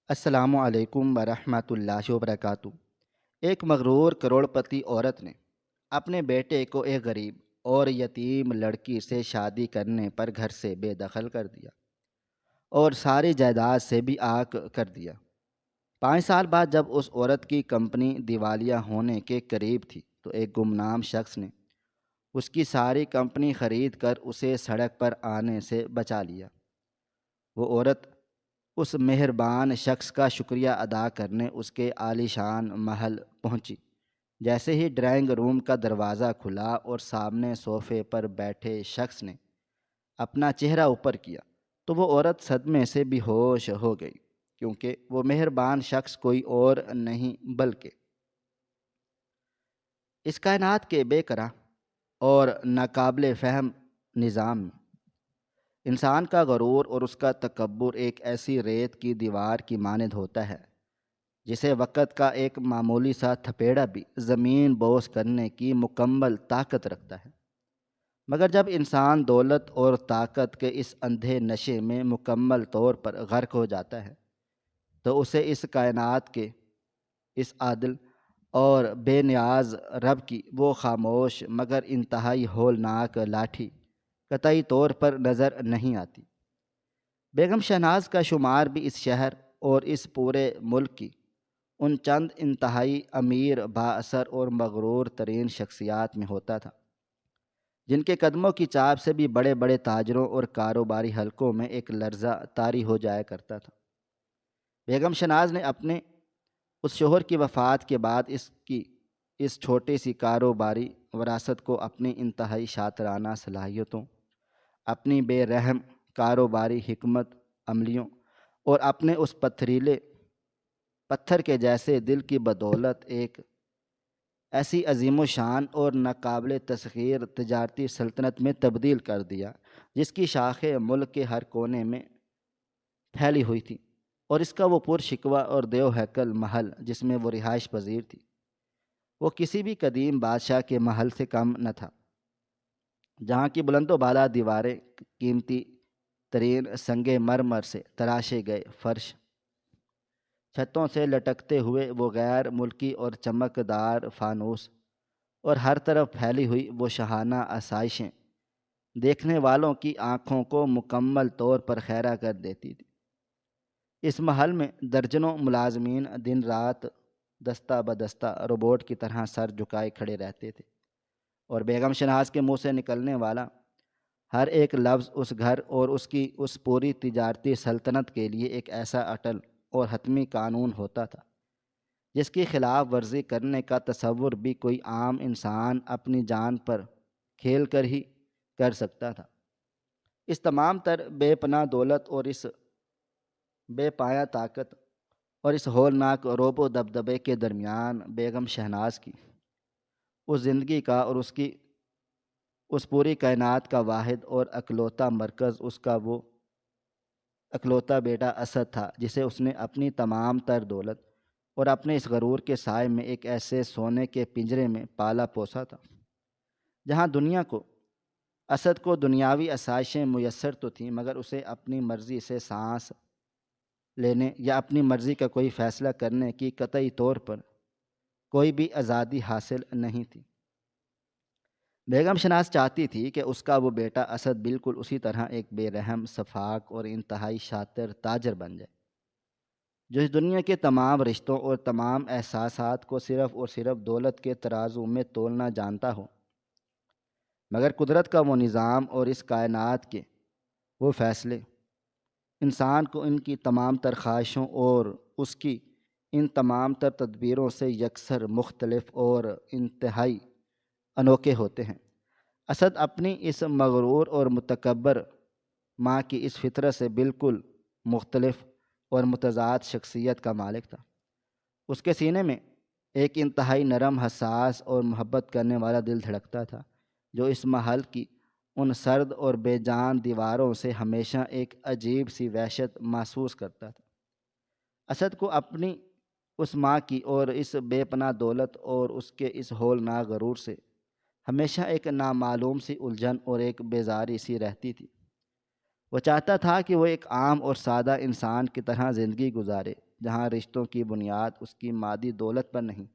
السلام علیکم ورحمۃ اللہ وبرکاتہ۔ ایک مغرور کروڑ پتی عورت نے اپنے بیٹے کو ایک غریب اور یتیم لڑکی سے شادی کرنے پر گھر سے بے دخل کر دیا اور ساری جائیداد سے بھی آگ کر دیا۔ 5 سال بعد جب اس عورت کی کمپنی دیوالیہ ہونے کے قریب تھی تو ایک گمنام شخص نے اس کی ساری کمپنی خرید کر اسے سڑک پر آنے سے بچا لیا۔ وہ عورت اس مہربان شخص کا شکریہ ادا کرنے اس کے عالیشان محل پہنچی۔ جیسے ہی ڈرائنگ روم کا دروازہ کھلا اور سامنے صوفے پر بیٹھے شخص نے اپنا چہرہ اوپر کیا تو وہ عورت صدمے سے بے ہوش ہو گئی، کیونکہ وہ مہربان شخص کوئی اور نہیں بلکہ اس کائنات کے بے قرار اور ناقابل فہم نظام میں انسان کا غرور اور اس کا تکبر ایک ایسی ریت کی دیوار کی مانند ہوتا ہے جسے وقت کا ایک معمولی سا تھپیڑا بھی زمین بوس کرنے کی مکمل طاقت رکھتا ہے۔ مگر جب انسان دولت اور طاقت کے اس اندھے نشے میں مکمل طور پر غرق ہو جاتا ہے تو اسے اس کائنات کے اس عادل اور بے نیاز رب کی وہ خاموش مگر انتہائی ہولناک لاٹھی قطعی طور پر نظر نہیں آتی۔ بیگم شہناز کا شمار بھی اس شہر اور اس پورے ملک کی ان چند انتہائی امیر بااثر اور مغرور ترین شخصیات میں ہوتا تھا جن کے قدموں کی چاپ سے بھی بڑے بڑے تاجروں اور کاروباری حلقوں میں ایک لرزہ طاری ہو جایا کرتا تھا۔ بیگم شہناز نے اپنے اس شوہر کی وفات کے بعد اس چھوٹی سی کاروباری وراثت کو اپنی انتہائی شاطرانہ صلاحیتوں، اپنی بے رحم کاروباری حکمت عملیوں اور اپنے اس پتھریلے پتھر کے جیسے دل کی بدولت ایک ایسی عظیم و شان اور ناقابل تسخیر تجارتی سلطنت میں تبدیل کر دیا جس کی شاخیں ملک کے ہر کونے میں پھیلی ہوئی تھی، اور اس کا وہ پر شکوہ اور دیو ہیکل محل جس میں وہ رہائش پذیر تھی وہ کسی بھی قدیم بادشاہ کے محل سے کم نہ تھا، جہاں کی بلند و بالا دیواریں قیمتی ترین سنگ مرمر سے تراشے گئے فرش، چھتوں سے لٹکتے ہوئے وہ غیر ملکی اور چمکدار فانوس، اور ہر طرف پھیلی ہوئی وہ شاہانہ آسائشیں دیکھنے والوں کی آنکھوں کو مکمل طور پر خیرہ کر دیتی تھی۔ اس محل میں درجنوں ملازمین دن رات دستہ بدستہ روبوٹ کی طرح سر جھکائے کھڑے رہتے تھے، اور بیگم شہناز کے منہ سے نکلنے والا ہر ایک لفظ اس گھر اور اس کی اس پوری تجارتی سلطنت کے لیے ایک ایسا اٹل اور حتمی قانون ہوتا تھا جس کی خلاف ورزی کرنے کا تصور بھی کوئی عام انسان اپنی جان پر کھیل کر ہی کر سکتا تھا۔ اس تمام تر بے پناہ دولت اور اس بے پایہ طاقت اور اس ہولناک روب و دبدبے کے درمیان بیگم شہناز کی اس زندگی کا اور اس پوری کائنات کا واحد اور اکلوتا مرکز اس کا وہ اکلوتا بیٹا اسد تھا جسے اس نے اپنی تمام تر دولت اور اپنے اس غرور کے سائے میں ایک ایسے سونے کے پنجرے میں پالا پوسا تھا جہاں اسد کو دنیاوی آسائشیں میسر تو تھیں، مگر اسے اپنی مرضی سے سانس لینے یا اپنی مرضی کا کوئی فیصلہ کرنے کی قطعی طور پر کوئی بھی آزادی حاصل نہیں تھی۔ بیگم شناز چاہتی تھی کہ اس کا وہ بیٹا اسد بالکل اسی طرح ایک بے رحم سفاک اور انتہائی شاطر تاجر بن جائے جو اس دنیا کے تمام رشتوں اور تمام احساسات کو صرف اور صرف دولت کے ترازو میں تولنا جانتا ہو۔ مگر قدرت کا وہ نظام اور اس کائنات کے وہ فیصلے انسان کو ان کی تمام تر خواہشوں اور اس کی ان تمام تر تدبیروں سے یکسر مختلف اور انتہائی انوکھے ہوتے ہیں۔ اسد اپنی اس مغرور اور متکبر ماں کی اس فطرت سے بالکل مختلف اور متضاد شخصیت کا مالک تھا۔ اس کے سینے میں ایک انتہائی نرم، حساس اور محبت کرنے والا دل دھڑکتا تھا جو اس محل کی ان سرد اور بے جان دیواروں سے ہمیشہ ایک عجیب سی وحشت محسوس کرتا تھا۔ اسد کو اپنی اس ماں کی اور اس بے پناہ دولت اور اس کے اس ہولناک غرور سے ہمیشہ ایک نامعلوم سی الجھن اور ایک بیزاری سی رہتی تھی۔ وہ چاہتا تھا کہ وہ ایک عام اور سادہ انسان کی طرح زندگی گزارے، جہاں رشتوں کی بنیاد اس کی مادی دولت پر نہیں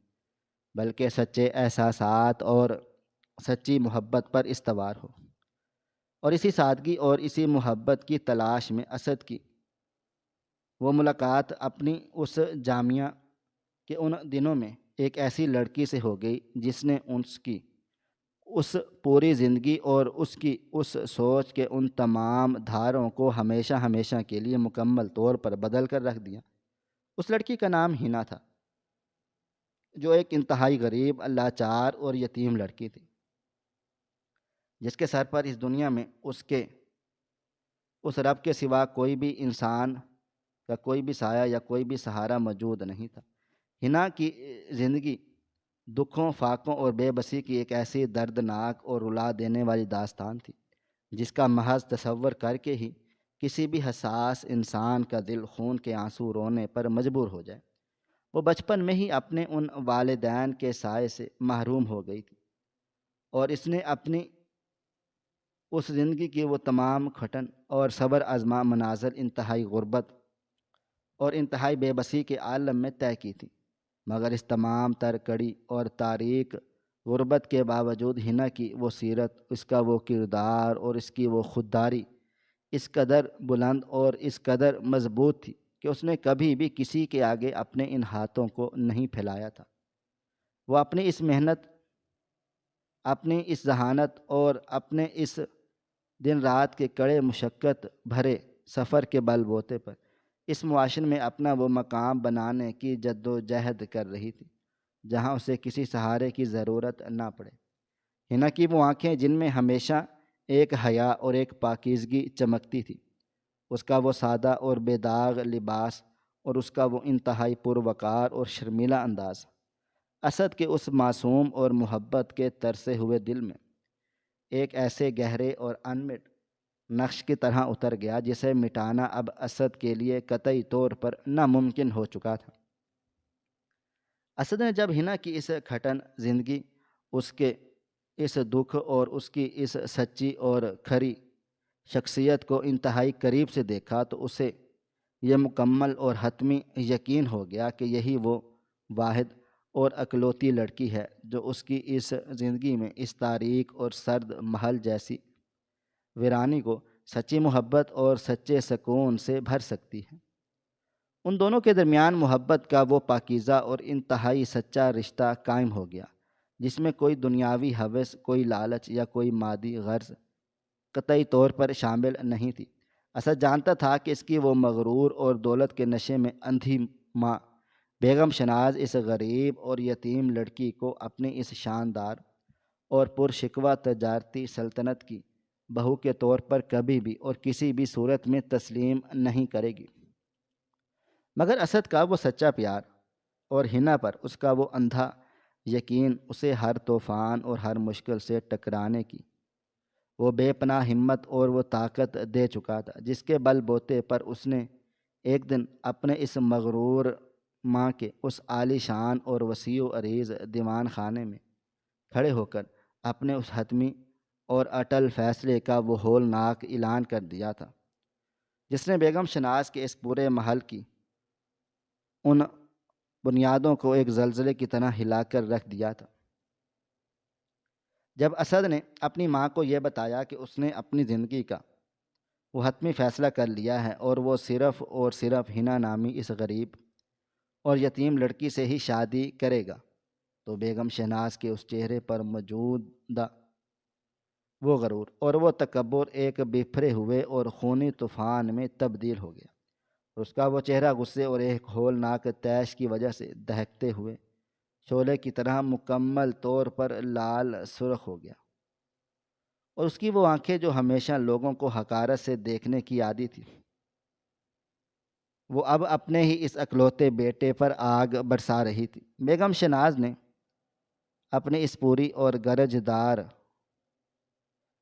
بلکہ سچے احساسات اور سچی محبت پر استوار ہو۔ اور اسی سادگی اور اسی محبت کی تلاش میں اسد کی وہ ملاقات اپنی اس جامعہ کے ان دنوں میں ایک ایسی لڑکی سے ہو گئی جس نے اس کی اس پوری زندگی اور اس کی اس سوچ کے ان تمام دھاروں کو ہمیشہ ہمیشہ کے لیے مکمل طور پر بدل کر رکھ دیا۔ اس لڑکی کا نام ہینا تھا، جو ایک انتہائی غریب، لاچار اور یتیم لڑکی تھی، جس کے سر پر اس دنیا میں اس رب کے سوا کوئی بھی انسان کا کوئی بھی سایہ یا کوئی بھی سہارا موجود نہیں تھا۔ ہنا کی زندگی دکھوں، فاقوں اور بے بسی کی ایک ایسی دردناک اور رلا دینے والی داستان تھی جس کا محض تصور کر کے ہی کسی بھی حساس انسان کا دل خون کے آنسو رونے پر مجبور ہو جائے۔ وہ بچپن میں ہی اپنے ان والدین کے سائے سے محروم ہو گئی تھی، اور اس نے اپنی اس زندگی کی وہ تمام کھٹن اور صبر آزما مناظر انتہائی غربت اور انتہائی بے بسی کے عالم میں طے کی تھی۔ مگر اس تمام تر کڑی اور تاریک غربت کے باوجود ہنا کی وہ سیرت، اس کا وہ کردار اور اس کی وہ خودداری اس قدر بلند اور اس قدر مضبوط تھی کہ اس نے کبھی بھی کسی کے آگے اپنے ان ہاتھوں کو نہیں پھیلایا تھا۔ وہ اپنی اس محنت، اپنی اس ذہانت اور اپنے اس دن رات کے کڑے مشقت بھرے سفر کے بل بوتے پر اس معاشرے میں اپنا وہ مقام بنانے کی جد و جہد کر رہی تھی جہاں اسے کسی سہارے کی ضرورت نہ پڑے۔ ہنا کی وہ آنکھیں جن میں ہمیشہ ایک حیا اور ایک پاکیزگی چمکتی تھی، اس کا وہ سادہ اور بے داغ لباس اور اس کا وہ انتہائی پروقار اور شرمیلا انداز اسد کے اس معصوم اور محبت کے ترسے ہوئے دل میں ایک ایسے گہرے اور انمٹ نقش کی طرح اتر گیا جسے مٹانا اب اسد کے لیے قطعی طور پر ناممکن ہو چکا تھا۔ اسد نے جب ہنا کی اس کھٹن زندگی، اس کے اس دکھ اور اس کی اس سچی اور کھری شخصیت کو انتہائی قریب سے دیکھا تو اسے یہ مکمل اور حتمی یقین ہو گیا کہ یہی وہ واحد اور اکلوتی لڑکی ہے جو اس کی اس زندگی میں اس تاریک اور سرد محل جیسی ویرانی کو سچی محبت اور سچے سکون سے بھر سکتی ہے۔ ان دونوں کے درمیان محبت کا وہ پاکیزہ اور انتہائی سچا رشتہ قائم ہو گیا جس میں کوئی دنیاوی ہوس، کوئی لالچ یا کوئی مادی غرض قطعی طور پر شامل نہیں تھی۔ اسد جانتا تھا کہ اس کی وہ مغرور اور دولت کے نشے میں اندھی ماں بیگم شناز اس غریب اور یتیم لڑکی کو اپنی اس شاندار اور پرشکوہ تجارتی سلطنت کی بہو کے طور پر کبھی بھی اور کسی بھی صورت میں تسلیم نہیں کرے گی۔ مگر اسد کا وہ سچا پیار اور ہنا پر اس کا وہ اندھا یقین اسے ہر طوفان اور ہر مشکل سے ٹکرانے کی وہ بے پناہ ہمت اور وہ طاقت دے چکا تھا جس کے بل بوتے پر اس نے ایک دن اپنے اس مغرور ماں کے اس عالی شان اور وسیع و عریض دیوان خانے میں کھڑے ہو کر اپنے اس حتمی اور اٹل فیصلے کا وہ ہولناک اعلان کر دیا تھا جس نے بیگم شناز کے اس پورے محل کی ان بنیادوں کو ایک زلزلے کی طرح ہلا کر رکھ دیا تھا۔ جب اسد نے اپنی ماں کو یہ بتایا کہ اس نے اپنی زندگی کا وہ حتمی فیصلہ کر لیا ہے اور وہ صرف اور صرف ہنا نامی اس غریب اور یتیم لڑکی سے ہی شادی کرے گا، تو بیگم شہناز کے اس چہرے پر موجودہ وہ غرور اور وہ تکبر ایک بفرے ہوئے اور خونی طوفان میں تبدیل ہو گیا، اور اس کا وہ چہرہ غصے اور ایک ہولناک طیش کی وجہ سے دہکتے ہوئے شعلے کی طرح مکمل طور پر لال سرخ ہو گیا، اور اس کی وہ آنکھیں جو ہمیشہ لوگوں کو حقارت سے دیکھنے کی عادی تھی، وہ اب اپنے ہی اس اکلوتے بیٹے پر آگ برسا رہی تھی۔ بیگم شناز نے اپنی اس پوری اور گرج دار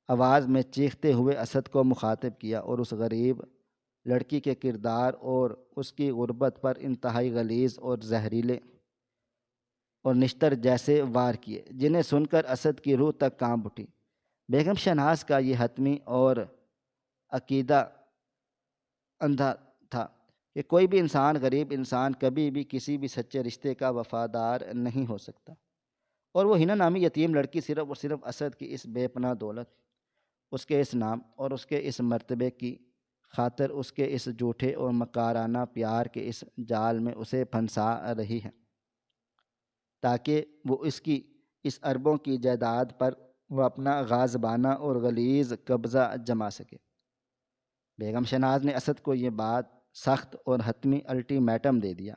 آواز میں چیختے ہوئے اسد کو مخاطب کیا اور اس غریب لڑکی کے کردار اور اس کی غربت پر انتہائی غلیظ اور زہریلے اور نشتر جیسے وار کیے جنہیں سن کر اسد کی روح تک کانپ اٹھی۔ بیگم شہناز کا یہ حتمی اور عقیدہ اندھا تھا کہ کوئی بھی انسان، غریب انسان کبھی بھی کسی بھی سچے رشتے کا وفادار نہیں ہو سکتا۔ اور وہ ہنا نامی یتیم لڑکی صرف اور صرف اسد کی اس بے پناہ دولت، اس کے اس نام اور اس کے اس مرتبے کی خاطر اس کے اس جھوٹے اور مکارانہ پیار کے اس جال میں اسے پھنسا رہی ہے، تاکہ وہ اس کی اس اربوں کی جائیداد پر وہ اپنا غاصبانہ اور غلیظ قبضہ جما سکے۔ بیگم شہناز نے اسد کو یہ بات سخت اور حتمی الٹیمیٹم دے دیا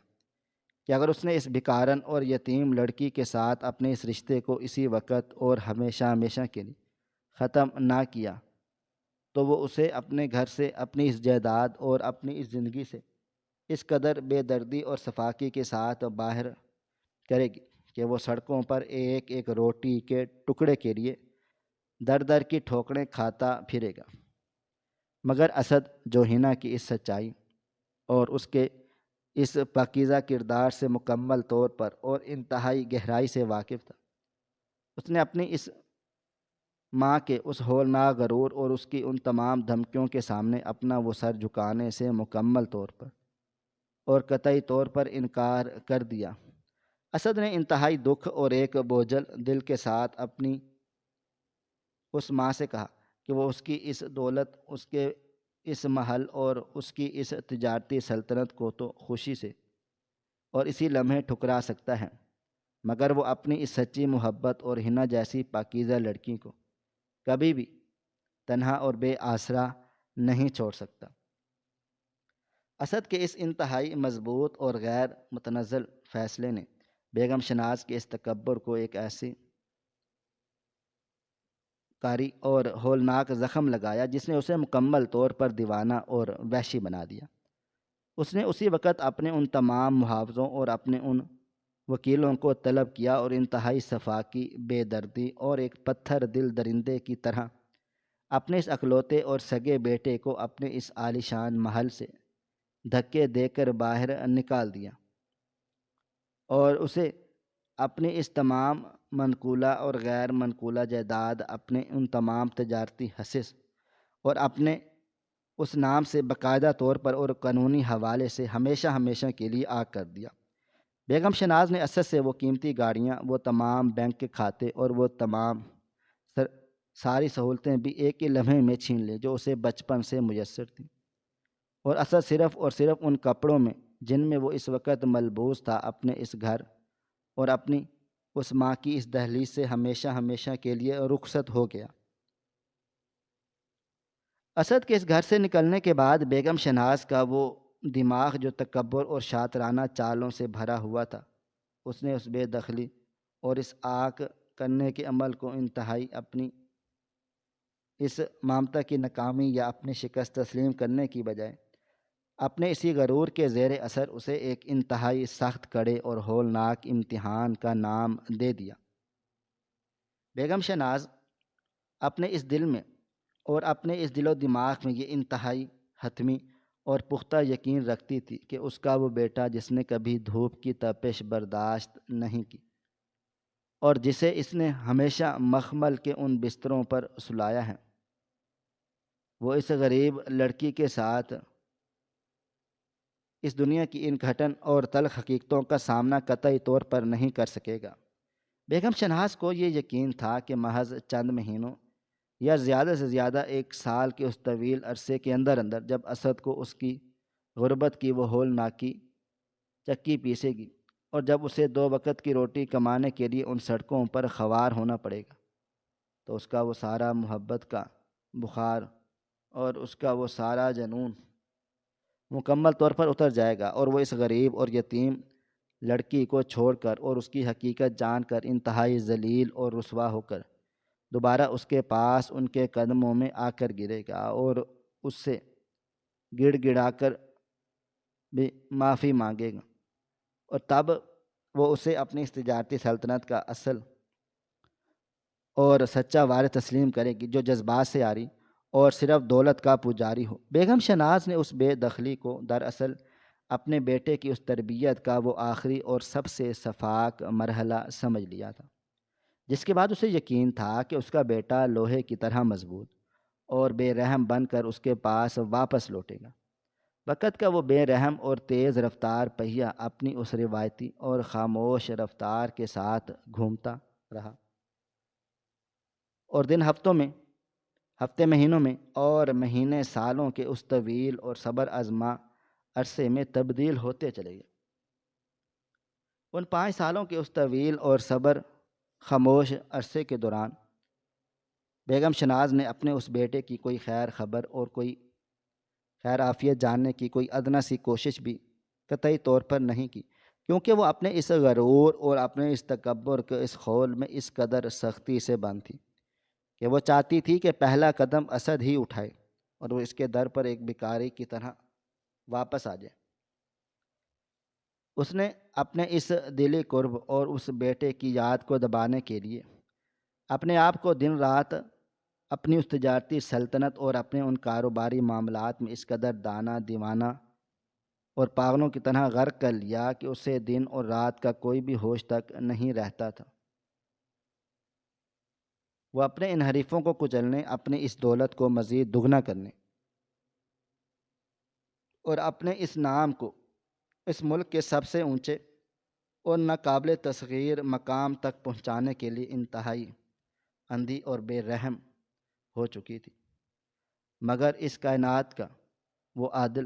کہ اگر اس نے اس بھکارن اور یتیم لڑکی کے ساتھ اپنے اس رشتے کو اسی وقت اور ہمیشہ ہمیشہ کے لیے ختم نہ کیا تو وہ اسے اپنے گھر سے، اپنی اس جائیداد اور اپنی اس زندگی سے اس قدر بے دردی اور صفاقی کے ساتھ باہر کرے گی کہ وہ سڑکوں پر ایک ایک روٹی کے ٹکڑے کے لیے در در کی ٹھوکریں کھاتا پھرے گا۔ مگر اسد، جو ہنا کی اس سچائی اور اس کے اس پاکیزہ کردار سے مکمل طور پر اور انتہائی گہرائی سے واقف تھا، اس نے اپنی اس ماں کے اس ہولناک غرور اور اس کی ان تمام دھمکیوں کے سامنے اپنا وہ سر جھکانے سے مکمل طور پر اور قطعی طور پر انکار کر دیا۔ اسد نے انتہائی دکھ اور ایک بوجھل دل کے ساتھ اپنی اس ماں سے کہا کہ وہ اس کی اس دولت، اس کے اس محل اور اس کی اس تجارتی سلطنت کو تو خوشی سے اور اسی لمحے ٹھکرا سکتا ہے، مگر وہ اپنی اس سچی محبت اور ہنا جیسی پاکیزہ لڑکی کو کبھی بھی تنہا اور بے آسرا نہیں چھوڑ سکتا۔ اسد کے اس انتہائی مضبوط اور غیر متنزل فیصلے نے بیگم شہناز کے اس تکبر کو ایک ایسی کاری اور ہولناک زخم لگایا جس نے اسے مکمل طور پر دیوانہ اور وحشی بنا دیا۔ اس نے اسی وقت اپنے ان تمام محافظوں اور اپنے ان وکیلوں کو طلب کیا اور انتہائی صفاقی، بے دردی اور ایک پتھر دل درندے کی طرح اپنے اس اکلوتے اور سگے بیٹے کو اپنے اس عالیشان محل سے دھکے دے کر باہر نکال دیا اور اسے اپنی اس تمام منقولہ اور غیر منقولہ جائیداد، اپنے ان تمام تجارتی حصص اور اپنے اس نام سے باقاعدہ طور پر اور قانونی حوالے سے ہمیشہ ہمیشہ کے لیے آگ کر دیا۔ بیگم شہناز نے اسد سے وہ قیمتی گاڑیاں، وہ تمام بینک کے کھاتے اور وہ تمام ساری سہولتیں بھی ایک ہی لمحے میں چھین لی جو اسے بچپن سے میسر تھیں، اور اسد صرف اور صرف ان کپڑوں میں جن میں وہ اس وقت ملبوس تھا اپنے اس گھر اور اپنی اس ماں کی اس دہلیز سے ہمیشہ ہمیشہ کے لیے رخصت ہو گیا۔ اسد کے اس گھر سے نکلنے کے بعد بیگم شہناز کا وہ دماغ جو تکبر اور شاطرانہ چالوں سے بھرا ہوا تھا، اس نے اس بے دخلی اور اس آگ کرنے کے عمل کو انتہائی اپنی اس مامتا کی ناکامی یا اپنی شکست تسلیم کرنے کی بجائے اپنے اسی غرور کے زیر اثر اسے ایک انتہائی سخت، کڑے اور ہولناک امتحان کا نام دے دیا۔ بیگم شہناز اپنے اس دل میں اور اپنے اس دل و دماغ میں یہ انتہائی حتمی اور پختہ یقین رکھتی تھی کہ اس کا وہ بیٹا، جس نے کبھی دھوپ کی تپش برداشت نہیں کی اور جسے اس نے ہمیشہ مخمل کے ان بستروں پر سلایا ہے، وہ اس غریب لڑکی کے ساتھ اس دنیا کی ان گھٹن اور تلخ حقیقتوں کا سامنا قطعی طور پر نہیں کر سکے گا۔ بیگم شہناز کو یہ یقین تھا کہ محض چند مہینوں یا زیادہ سے زیادہ ایک سال کے اس طویل عرصے کے اندر اندر جب اسد کو اس کی غربت کی وہ ہولناکی چکی پیسے گی اور جب اسے 2 وقت کی روٹی کمانے کے لیے ان سڑکوں پر خوار ہونا پڑے گا، تو اس کا وہ سارا محبت کا بخار اور اس کا وہ سارا جنون مکمل طور پر اتر جائے گا، اور وہ اس غریب اور یتیم لڑکی کو چھوڑ کر اور اس کی حقیقت جان کر انتہائی ذلیل اور رسوا ہو کر دوبارہ اس کے پاس ان کے قدموں میں آ کر گرے گا اور اس سے گڑ گڑا کر بھی معافی مانگے گا، اور تب وہ اسے اپنی اس تجارتی سلطنت کا اصل اور سچا وارث تسلیم کرے گی جو جذبات سے آری اور صرف دولت کا پجاری ہو۔ بیگم شہناز نے اس بے دخلی کو دراصل اپنے بیٹے کی اس تربیت کا وہ آخری اور سب سے شفاف مرحلہ سمجھ لیا تھا، جس کے بعد اسے یقین تھا کہ اس کا بیٹا لوہے کی طرح مضبوط اور بے رحم بن کر اس کے پاس واپس لوٹے گا، وقت کا وہ بے رحم اور تیز رفتار پہیہ اپنی اس روایتی اور خاموش رفتار کے ساتھ گھومتا رہا، اور دن ہفتے مہینوں میں، اور مہینے سالوں کے اس طویل اور صبر آزما عرصے میں تبدیل ہوتے چلے گئے۔ ان 5 سالوں کے اس طویل اور صبر خاموش عرصے کے دوران بیگم شناز نے اپنے اس بیٹے کی کوئی خیر خبر اور کوئی خیر عافیت جاننے کی کوئی ادنیٰ سی کوشش بھی قطعی طور پر نہیں کی، کیونکہ وہ اپنے اس غرور اور اپنے اس تکبر کے اس خول میں اس قدر سختی سے بند تھی کہ وہ چاہتی تھی کہ پہلا قدم اسد ہی اٹھائے اور وہ اس کے در پر ایک بھکاری کی طرح واپس آ جائے۔ اس نے اپنے اس دلی قرب اور اس بیٹے کی یاد کو دبانے کے لیے اپنے آپ کو دن رات اپنی اس تجارتی سلطنت اور اپنے ان کاروباری معاملات میں اس قدر دانہ دیوانہ اور پاگلوں کی طرح غرق کر لیا کہ اسے دن اور رات کا کوئی بھی ہوش تک نہیں رہتا تھا۔ وہ اپنے ان حریفوں کو کچلنے، اپنی اس دولت کو مزید دگنا کرنے اور اپنے اس نام کو اس ملک کے سب سے اونچے اور ناقابل تصغیر مقام تک پہنچانے کے لیے انتہائی اندھی اور بے رحم ہو چکی تھی۔ مگر اس کائنات کا وہ عادل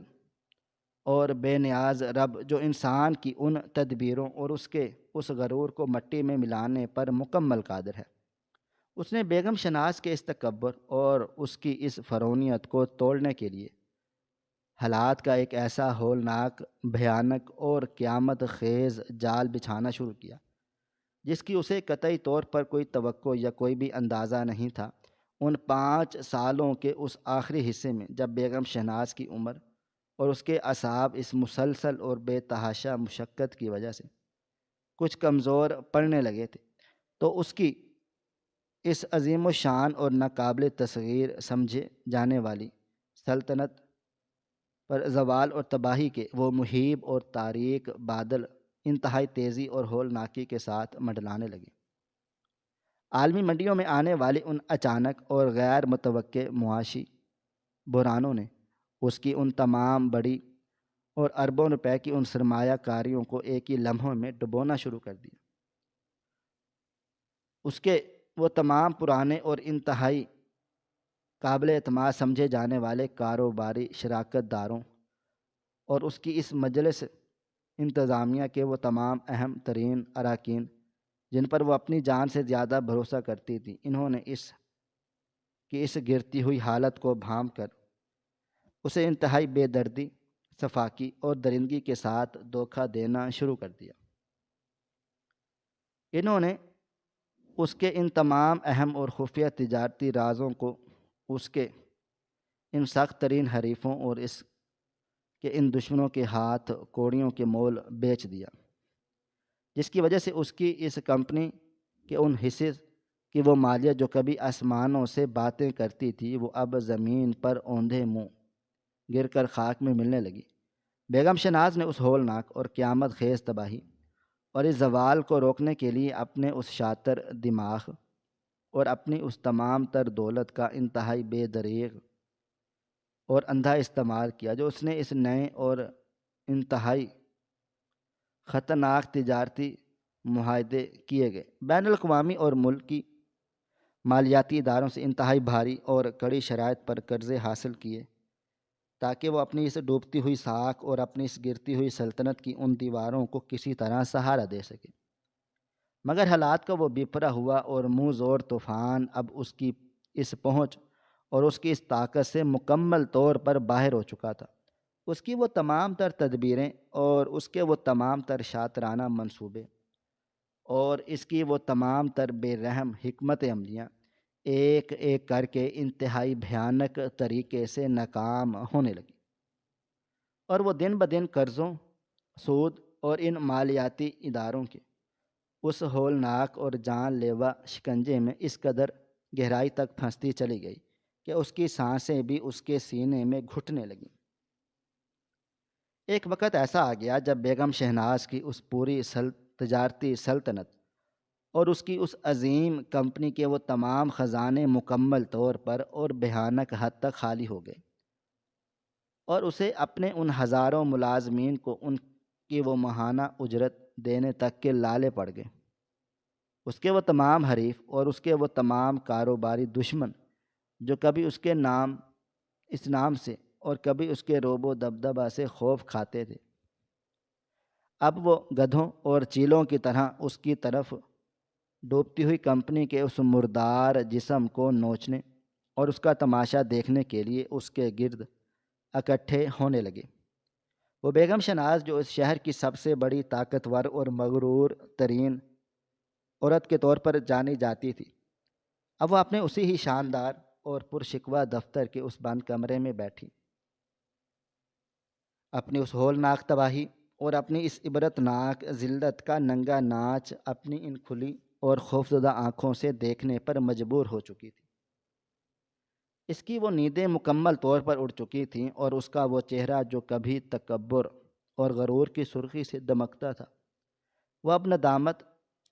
اور بے نیاز رب، جو انسان کی ان تدبیروں اور اس غرور کو مٹی میں ملانے پر مکمل قادر ہے، اس نے بیگم شناز کے اس تکبر اور اس کی اس فرعونیت کو توڑنے کے لیے حالات کا ایک ایسا ہولناک، بھیانک اور قیامت خیز جال بچھانا شروع کیا جس کی اسے قطعی طور پر کوئی توقع یا کوئی بھی اندازہ نہیں تھا۔ ان 5 سالوں کے اس آخری حصے میں، جب بیگم شہناز کی عمر اور اس کے اعصاب اس مسلسل اور بے تحاشا مشقت کی وجہ سے کچھ کمزور پڑنے لگے تھے، تو اس کی اس عظیم الشان اور ناقابل تصغیر سمجھے جانے والی سلطنت پر زوال اور تباہی کے وہ مہیب اور تاریک بادل انتہائی تیزی اور ہولناکی کے ساتھ منڈلانے لگے۔ عالمی منڈیوں میں آنے والے ان اچانک اور غیر متوقع معاشی بحرانوں نے اس کی ان تمام بڑی اور اربوں روپے کی ان سرمایہ کاریوں کو ایک ہی لمحوں میں ڈبونا شروع کر دیا۔ اس کے وہ تمام پرانے اور انتہائی قابل اعتماد سمجھے جانے والے کاروباری شراکت داروں اور اس کی اس مجلس انتظامیہ کے وہ تمام اہم ترین اراکین جن پر وہ اپنی جان سے زیادہ بھروسہ کرتی تھی، انہوں نے اس گرتی ہوئی حالت کو بھانپ کر اسے انتہائی بے دردی، صفاقی اور درندگی کے ساتھ دھوکہ دینا شروع کر دیا۔ انہوں نے اس کے ان تمام اہم اور خفیہ تجارتی رازوں کو اس کے ان سخت ترین حریفوں اور اس کے ان دشمنوں کے ہاتھ کوڑیوں کے مول بیچ دیا، جس کی وجہ سے اس کی اس کمپنی کے ان حصے کی وہ مالیت جو کبھی آسمانوں سے باتیں کرتی تھی، وہ اب زمین پر اوندھے منہ گر کر خاک میں ملنے لگی۔ بیگم شناز نے اس ہولناک اور قیامت خیز تباہی اور اس زوال کو روکنے کے لیے اپنے اس شاطر دماغ اور اپنی اس تمام تر دولت کا انتہائی بے دریغ اور اندھا استعمال کیا، جو اس نے اس نئے اور انتہائی خطرناک تجارتی معاہدے کیے گئے بین الاقوامی اور ملکی مالیاتی اداروں سے انتہائی بھاری اور کڑی شرائط پر قرضے حاصل کیے، تاکہ وہ اپنی اس ڈوبتی ہوئی ساکھ اور اپنی اس گرتی ہوئی سلطنت کی ان دیواروں کو کسی طرح سہارا دے سکے۔ مگر حالات کا وہ بپھرا ہوا اور منہ زور طوفان اب اس کی اس پہنچ اور اس کی اس طاقت سے مکمل طور پر باہر ہو چکا تھا۔ اس کی وہ تمام تر تدبیریں اور اس کے وہ تمام تر شاطرانہ منصوبے اور اس کی وہ تمام تر بے رحم حکمت عملیاں ایک ایک کر کے انتہائی بھیانک طریقے سے ناکام ہونے لگی، اور وہ دن بدن قرضوں، سود اور ان مالیاتی اداروں کے اس ہولناک اور جان لیوا شکنجے میں اس قدر گہرائی تک پھنستی چلی گئی کہ اس کی سانسیں بھی اس کے سینے میں گھٹنے لگیں۔ ایک وقت ایسا آ گیا جب بیگم شہناز کی اس پوری تجارتی سلطنت اور اس کی اس عظیم کمپنی کے وہ تمام خزانے مکمل طور پر اور بھیانک حد تک خالی ہو گئے، اور اسے اپنے ان ہزاروں ملازمین کو ان کی وہ ماہانہ اجرت دینے تک کے لالے پڑ گئے۔ اس کے وہ تمام حریف اور اس کے وہ تمام کاروباری دشمن جو کبھی اس نام سے اور کبھی اس کے روب و دبدبہ سے خوف کھاتے تھے، اب وہ گدھوں اور چیلوں کی طرح اس کی طرف ڈوبتی ہوئی کمپنی کے اس مردار جسم کو نوچنے اور اس کا تماشا دیکھنے کے لیے اس کے گرد اکٹھے ہونے لگے۔ وہ بیگم شناز جو اس شہر کی سب سے بڑی طاقتور اور مغرور ترین عورت کے طور پر جانی جاتی تھی، اب وہ اپنے اسی ہی شاندار اور پرشکوہ دفتر کے اس بند کمرے میں بیٹھی، اپنی اس ہولناک تباہی اور اپنی اس عبرتناک ذلت کا ننگا ناچ اپنی ان کھلی اور خوفزدہ آنکھوں سے دیکھنے پر مجبور ہو چکی تھی۔ اس کی وہ نیندیں مکمل طور پر اڑ چکی تھیں اور اس کا وہ چہرہ جو کبھی تکبر اور غرور کی سرخی سے دمکتا تھا، وہ اب ندامت،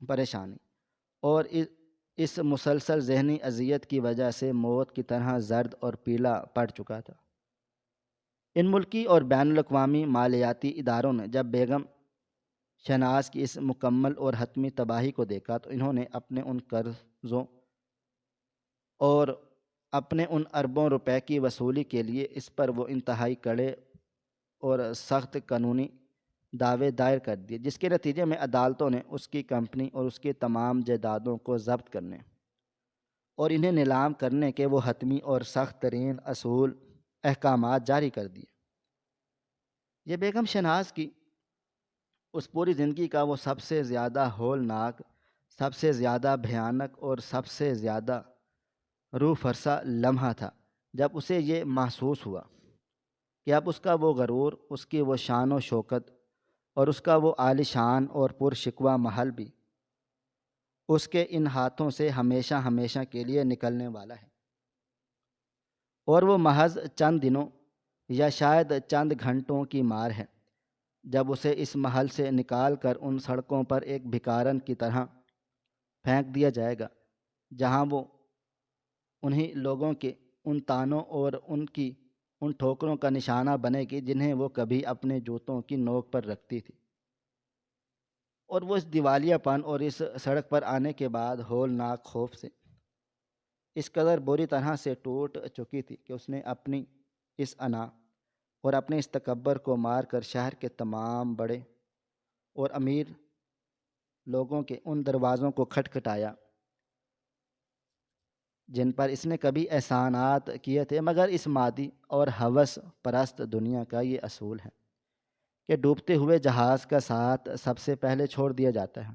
پریشانی اور اس مسلسل ذہنی اذیت کی وجہ سے موت کی طرح زرد اور پیلا پڑ چکا تھا۔ ان ملکی اور بین الاقوامی مالیاتی اداروں نے جب بیگم شہناز کی اس مکمل اور حتمی تباہی کو دیکھا تو انہوں نے اپنے ان قرضوں اور اپنے ان اربوں روپے کی وصولی کے لیے اس پر وہ انتہائی کڑے اور سخت قانونی دعوے دائر کر دیے، جس کے نتیجے میں عدالتوں نے اس کی کمپنی اور اس کی تمام جائیدادوں کو ضبط کرنے اور انہیں نیلام کرنے کے وہ حتمی اور سخت ترین احکامات جاری کر دیے۔ یہ بیگم شہناز کی اس پوری زندگی کا وہ سب سے زیادہ ہولناک، سب سے زیادہ بھیانک اور سب سے زیادہ روح فرسا لمحہ تھا، جب اسے یہ محسوس ہوا کہ اب اس کا وہ غرور، اس کی وہ شان و شوکت اور اس کا وہ عالی شان اور پرشکوہ محل بھی اس کے ان ہاتھوں سے ہمیشہ ہمیشہ کے لیے نکلنے والا ہے، اور وہ محض چند دنوں یا شاید چند گھنٹوں کی مار ہے جب اسے اس محل سے نکال کر ان سڑکوں پر ایک بھکارن کی طرح پھینک دیا جائے گا جہاں وہ انہی لوگوں کے ان تانوں اور ان ٹھوکروں کا نشانہ بنے گی جنہیں وہ کبھی اپنے جوتوں کی نوک پر رکھتی تھی۔ اور وہ اس دیوالیہ پن اور اس سڑک پر آنے کے بعد ہولناک خوف سے اس قدر بری طرح سے ٹوٹ چکی تھی کہ اس نے اپنی اس انا اور اپنے اس تکبر کو مار کر شہر کے تمام بڑے اور امیر لوگوں کے ان دروازوں کو کھٹکھٹایا جن پر اس نے کبھی احسانات کیے تھے، مگر اس مادی اور ہوس پرست دنیا کا یہ اصول ہے کہ ڈوبتے ہوئے جہاز کا ساتھ سب سے پہلے چھوڑ دیا جاتا ہے،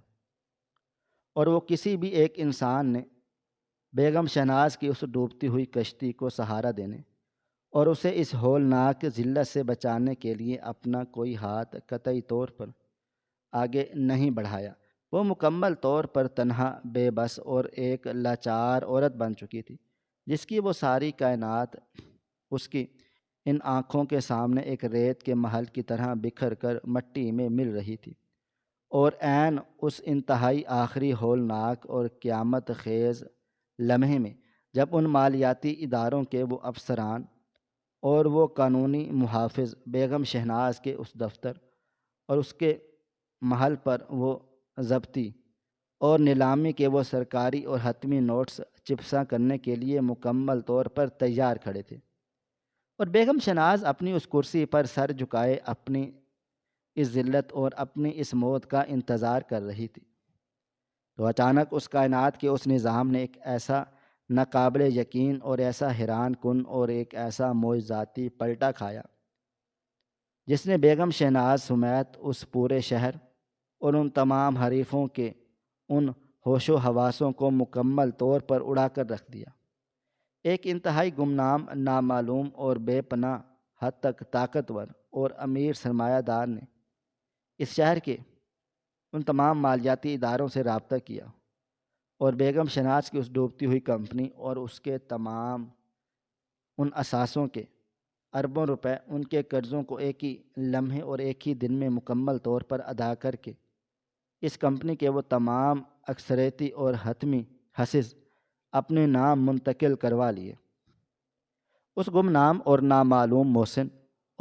اور وہ کسی بھی ایک انسان نے بیگم شہناز کی اس ڈوبتی ہوئی کشتی کو سہارا دینے اور اسے اس ہولناک ذلت سے بچانے کے لیے اپنا کوئی ہاتھ قطعی طور پر آگے نہیں بڑھایا۔ وہ مکمل طور پر تنہا، بے بس اور ایک لاچار عورت بن چکی تھی، جس کی وہ ساری کائنات اس کی ان آنکھوں کے سامنے ایک ریت کے محل کی طرح بکھر کر مٹی میں مل رہی تھی، اور عین اس انتہائی آخری ہولناک اور قیامت خیز لمحے میں جب ان مالیاتی اداروں کے وہ افسران اور وہ قانونی محافظ بیگم شہناز کے اس دفتر اور اس کے محل پر وہ ضبطی اور نیلامی کے وہ سرکاری اور حتمی نوٹس چپساں کرنے کے لیے مکمل طور پر تیار کھڑے تھے، اور بیگم شہناز اپنی اس کرسی پر سر جھکائے اپنی اس ذلت اور اپنی اس موت کا انتظار کر رہی تھی، تو اچانک اس کائنات کے اس نظام نے ایک ایسا ناقابل یقین اور ایسا حیران کن اور ایک ایسا معجزاتی پلٹا کھایا جس نے بیگم شہناز سمیت اس پورے شہر اور ان تمام حریفوں کے ان ہوش و حواسوں کو مکمل طور پر اڑا کر رکھ دیا۔ ایک انتہائی گمنام، نامعلوم اور بے پناہ حد تک طاقتور اور امیر سرمایہ دار نے اس شہر کے ان تمام مالیاتی اداروں سے رابطہ کیا اور بیگم شہناز کی اس ڈوبتی ہوئی کمپنی اور اس کے تمام ان اثاثوں کے اربوں روپے، ان کے قرضوں کو ایک ہی لمحے اور ایک ہی دن میں مکمل طور پر ادا کر کے اس کمپنی کے وہ تمام اکثریتی اور حتمی حصص اپنے نام منتقل کروا لیے۔ اس گمنام اور نامعلوم محسن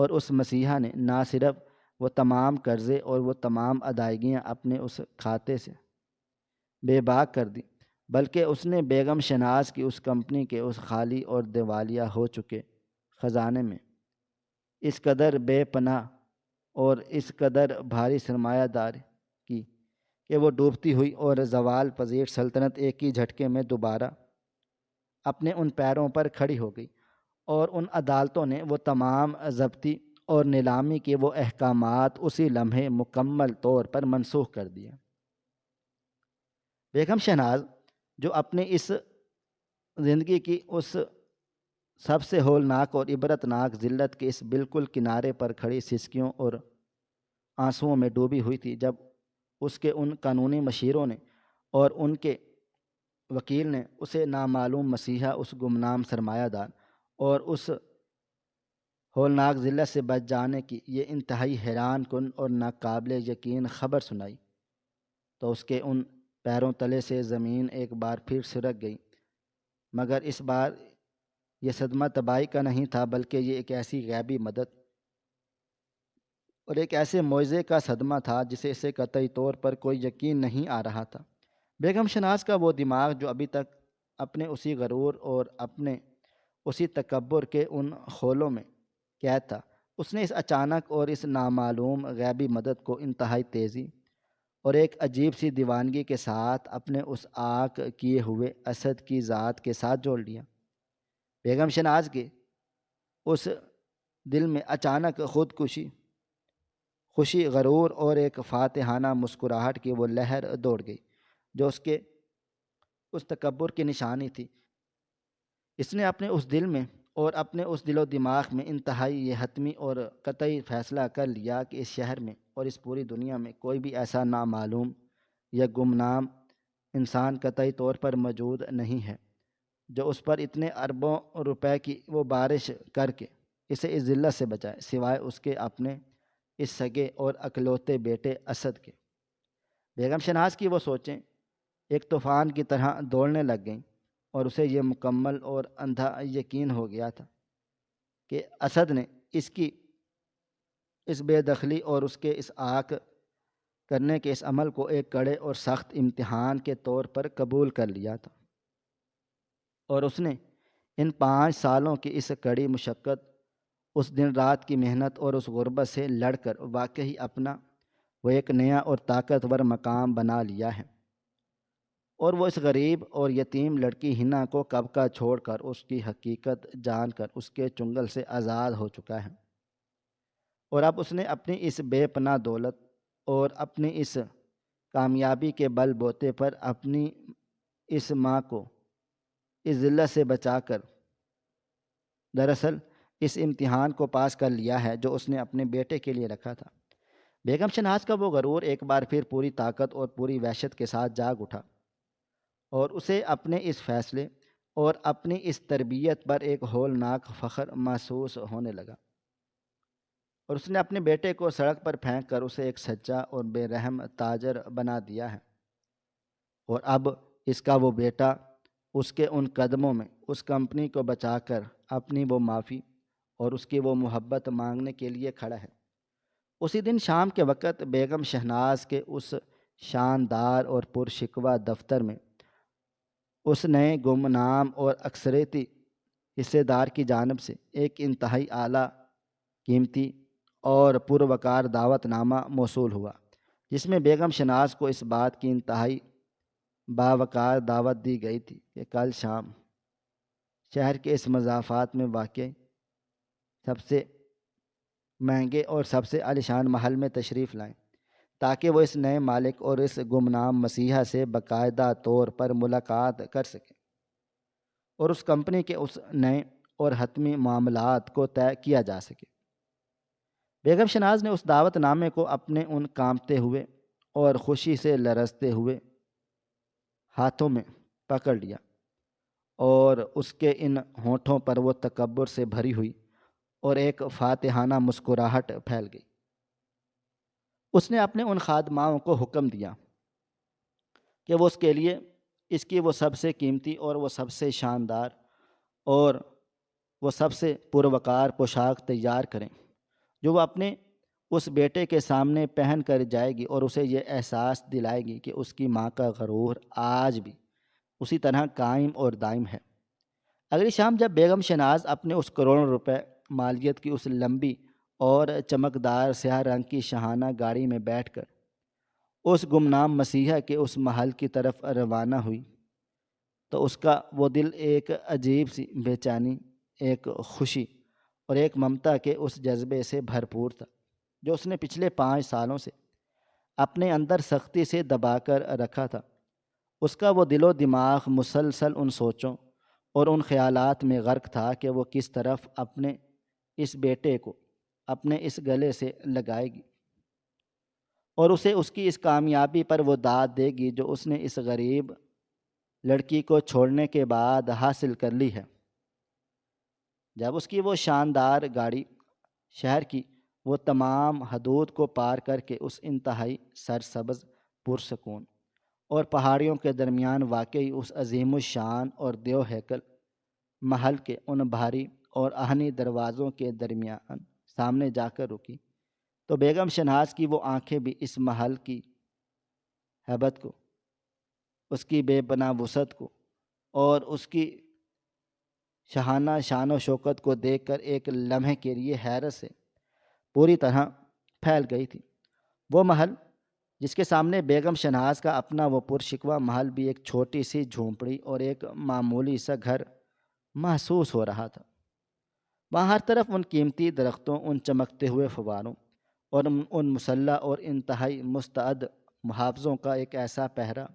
اور اس مسیحا نے نہ صرف وہ تمام قرضے اور وہ تمام ادائیگیاں اپنے اس کھاتے سے بے باک کر دی، بلکہ اس نے بیگم شہناز کی اس کمپنی کے اس خالی اور دیوالیہ ہو چکے خزانے میں اس قدر بے پناہ اور اس قدر بھاری سرمایہ دار کی کہ وہ ڈوبتی ہوئی اور زوال پذیر سلطنت ایک ہی جھٹکے میں دوبارہ اپنے ان پیروں پر کھڑی ہو گئی، اور ان عدالتوں نے وہ تمام ضبطی اور نیلامی کے وہ احکامات اسی لمحے مکمل طور پر منسوخ کر دیے۔ بیگم شہناز جو اپنی اس زندگی کی اس سب سے ہولناک اور عبرتناک ذلت کے اس بالکل کنارے پر کھڑی سسکیوں اور آنسوؤں میں ڈوبی ہوئی تھی، جب اس کے ان قانونی مشیروں نے اور ان کے وکیل نے اسے نامعلوم مسیحا، اس گمنام سرمایہ دار اور اس ہولناک ذلت سے بچ جانے کی یہ انتہائی حیران کن اور ناقابل یقین خبر سنائی، تو اس کے ان پیروں تلے سے زمین ایک بار پھر سرک گئی، مگر اس بار یہ صدمہ تباہی کا نہیں تھا، بلکہ یہ ایک ایسی غیبی مدد اور ایک ایسے معجزے کا صدمہ تھا جسے اسے قطعی طور پر کوئی یقین نہیں آ رہا تھا۔ بیگم شہناز کا وہ دماغ جو ابھی تک اپنے اسی غرور اور اپنے اسی تکبر کے ان خولوں میں قید تھا، اس نے اس اچانک اور اس نامعلوم غیبی مدد کو انتہائی تیزی اور ایک عجیب سی دیوانگی کے ساتھ اپنے اس آگ کیے ہوئے اسد کی ذات کے ساتھ جوڑ لیا۔ بیگم شہناز کے اس دل میں اچانک خودکشی، خوشی، غرور اور ایک فاتحانہ مسکراہٹ کی وہ لہر دوڑ گئی جو اس کے اس تکبر کی نشانی تھی۔ اس نے اپنے اس دل میں اور اپنے اس دل و دماغ میں انتہائی یہ حتمی اور قطعی فیصلہ کر لیا کہ اس شہر میں اور اس پوری دنیا میں کوئی بھی ایسا نامعلوم یا گمنام انسان قطعی طور پر موجود نہیں ہے جو اس پر اتنے اربوں روپے کی وہ بارش کر کے اسے اس ذلت سے بچائے، سوائے اس کے اپنے اس سگے اور اکلوتے بیٹے اسد کے۔ بیگم شہناز کی وہ سوچیں ایک طوفان کی طرح دوڑنے لگ گئیں، اور اسے یہ مکمل اور اندھا یقین ہو گیا تھا کہ اسد نے اس کی اس بے دخلی اور اس کے اس آنکھ کرنے کے اس عمل کو ایک کڑے اور سخت امتحان کے طور پر قبول کر لیا تھا، اور اس نے ان 5 سالوں کی اس کڑی مشقت، اس دن رات کی محنت اور اس غربت سے لڑ کر واقعی اپنا وہ ایک نیا اور طاقتور مقام بنا لیا ہے، اور وہ اس غریب اور یتیم لڑکی ہنا کو کب کا چھوڑ کر اس کی حقیقت جان کر اس کے چنگل سے آزاد ہو چکا ہے، اور اب اس نے اپنی اس بے پناہ دولت اور اپنی اس کامیابی کے بل بوتے پر اپنی اس ماں کو اس ذلت سے بچا کر دراصل اس امتحان کو پاس کر لیا ہے جو اس نے اپنے بیٹے کے لیے رکھا تھا۔ بیگم شہناز کا وہ غرور ایک بار پھر پوری طاقت اور پوری وحشت کے ساتھ جاگ اٹھا، اور اسے اپنے اس فیصلے اور اپنی اس تربیت پر ایک ہولناک فخر محسوس ہونے لگا، اور اس نے اپنے بیٹے کو سڑک پر پھینک کر اسے ایک سچا اور بے رحم تاجر بنا دیا ہے، اور اب اس کا وہ بیٹا اس کے ان قدموں میں اس کمپنی کو بچا کر اپنی وہ معافی اور اس کی وہ محبت مانگنے کے لیے کھڑا ہے۔ اسی دن شام کے وقت بیگم شہناز کے اس شاندار اور پرشکوہ دفتر میں اس نئے گمنام اور اکثریتی حصے دار کی جانب سے ایک انتہائی اعلیٰ، قیمتی اور پروقار دعوت نامہ موصول ہوا، جس میں بیگم شہناز کو اس بات کی انتہائی باوقار دعوت دی گئی تھی کہ کل شام شہر کے اس مضافات میں واقع سب سے مہنگے اور سب سے عالیشان محل میں تشریف لائیں، تاکہ وہ اس نئے مالک اور اس گمنام مسیحا سے باقاعدہ طور پر ملاقات کر سکیں اور اس کمپنی کے اس نئے اور حتمی معاملات کو طے کیا جا سکے۔ بیگم شہناز نے اس دعوت نامے کو اپنے ان کانپتے ہوئے اور خوشی سے لرزتے ہوئے ہاتھوں میں پکڑ لیا، اور اس کے ان ہونٹوں پر وہ تکبر سے بھری ہوئی اور ایک فاتحانہ مسکراہٹ پھیل گئی۔ اس نے اپنے ان خادماؤں کو حکم دیا کہ وہ اس کے لیے اس کی وہ سب سے قیمتی اور وہ سب سے شاندار اور وہ سب سے پروقار پوشاک تیار کریں، جو وہ اپنے اس بیٹے کے سامنے پہن کر جائے گی اور اسے یہ احساس دلائے گی کہ اس کی ماں کا غرور آج بھی اسی طرح قائم اور دائم ہے۔ اگلی شام جب بیگم شہناز اپنے اس کروڑوں روپے مالیت کی اس لمبی اور چمکدار سیاہ رنگ کی شاہانہ گاڑی میں بیٹھ کر اس گمنام مسیحا کے اس محل کی طرف روانہ ہوئی تو اس کا وہ دل ایک عجیب سی بے چینی، ایک خوشی اور ایک ممتا کے اس جذبے سے بھرپور تھا جو اس نے پچھلے 5 سالوں سے اپنے اندر سختی سے دبا کر رکھا تھا۔ اس کا وہ دل و دماغ مسلسل ان سوچوں اور ان خیالات میں غرق تھا کہ وہ کس طرف اپنے اس بیٹے کو اپنے اس گلے سے لگائے گی اور اسے اس کی اس کامیابی پر وہ داد دے گی جو اس نے اس غریب لڑکی کو چھوڑنے کے بعد حاصل کر لی ہے۔ جب اس کی وہ شاندار گاڑی شہر کی وہ تمام حدود کو پار کر کے اس انتہائی سرسبز پرسکون اور پہاڑیوں کے درمیان واقعی اس عظیم الشان اور دیو ہیکل محل کے ان بھاری اور آہنی دروازوں کے درمیان سامنے جا کر رکی تو بیگم شہناز کی وہ آنکھیں بھی اس محل کی ہیبت کو، اس کی بے پناہ وسعت کو اور اس کی شاہانہ شان و شوکت کو دیکھ کر ایک لمحے کے لیے حیرت سے پوری طرح پھیل گئی تھی۔ وہ محل جس کے سامنے بیگم شہناز کا اپنا وہ پرشکوہ محل بھی ایک چھوٹی سی جھونپڑی اور ایک معمولی سا گھر محسوس ہو رہا تھا۔ وہاں ہر طرف ان قیمتی درختوں، ان چمکتے ہوئے فواروں اور ان مسلح اور انتہائی مستعد محافظوں کا ایک ایسا پہرا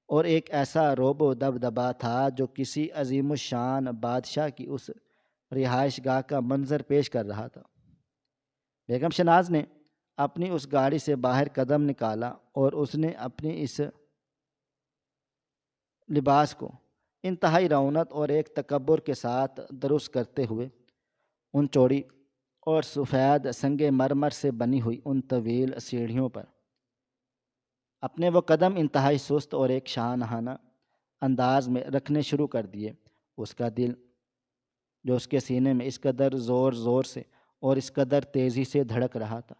اور ایک ایسا روب و دبدبا تھا جو کسی عظیم الشان بادشاہ کی اس رہائش گاہ کا منظر پیش کر رہا تھا۔ بیگم شہناز نے اپنی اس گاڑی سے باہر قدم نکالا اور اس نے اپنی اس لباس کو انتہائی رونق اور ایک تکبر کے ساتھ درست کرتے ہوئے ان چوڑی اور سفید سنگ مرمر سے بنی ہوئی ان طویل سیڑھیوں پر اپنے وہ قدم انتہائی سست اور ایک شاہانہ انداز میں رکھنے شروع کر دیے۔ اس کا دل جو اس کے سینے میں اس قدر زور زور سے اور اس قدر تیزی سے دھڑک رہا تھا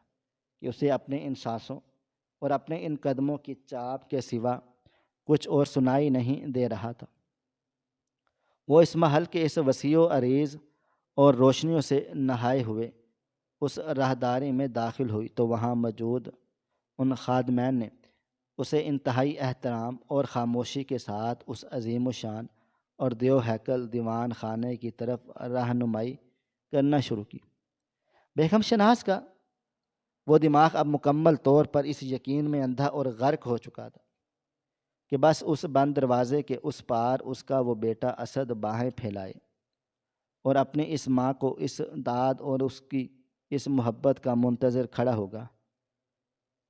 کہ اسے اپنے ان سانسوں اور اپنے ان قدموں کی چاپ کے سوا کچھ اور سنائی نہیں دے رہا تھا۔ وہ اس محل کے اس وسیع و عریض اور روشنیوں سے نہائے ہوئے اس راہداری میں داخل ہوئی تو وہاں موجود ان خادمین نے اسے انتہائی احترام اور خاموشی کے ساتھ اس عظیم الشان اور دیو ہیکل دیوان خانے کی طرف رہنمائی کرنا شروع کی۔ بیگم شہناز کا وہ دماغ اب مکمل طور پر اس یقین میں اندھا اور غرق ہو چکا تھا کہ بس اس بند دروازے کے اس پار اس کا وہ بیٹا اسد باہیں پھیلائے اور اپنی اس ماں کو اس داد اور اس کی اس محبت کا منتظر کھڑا ہوگا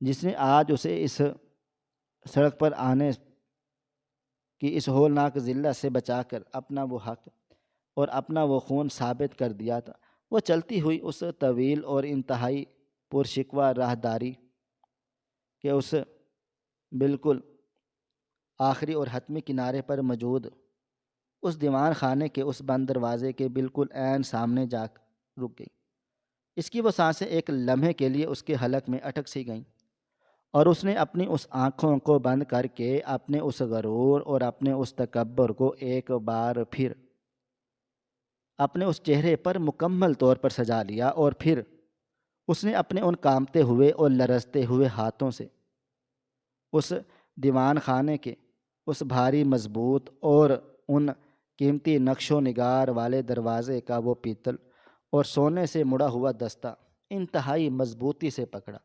جس نے آج اسے اس سڑک پر آنے کی اس ہولناک ذلت سے بچا کر اپنا وہ حق اور اپنا وہ خون ثابت کر دیا تھا۔ وہ چلتی ہوئی اس طویل اور انتہائی پرشکوہ راہداری کے اس بالکل آخری اور حتمی کنارے پر موجود اس دیوان خانے کے اس بند دروازے کے بالکل عین سامنے جا رک گئی۔ اس کی وہ سانسیں ایک لمحے کے لیے اس کے حلق میں اٹک سی گئیں اور اس نے اپنی اس آنکھوں کو بند کر کے اپنے اس غرور اور اپنے اس تکبر کو ایک بار پھر اپنے اس چہرے پر مکمل طور پر سجا لیا اور پھر اس نے اپنے ان کانپتے ہوئے اور لرزتے ہوئے ہاتھوں سے اس دیوان خانے کے اس بھاری مضبوط اور ان قیمتی نقش و نگار والے دروازے کا وہ پیتل اور سونے سے مڑا ہوا دستہ انتہائی مضبوطی سے پکڑا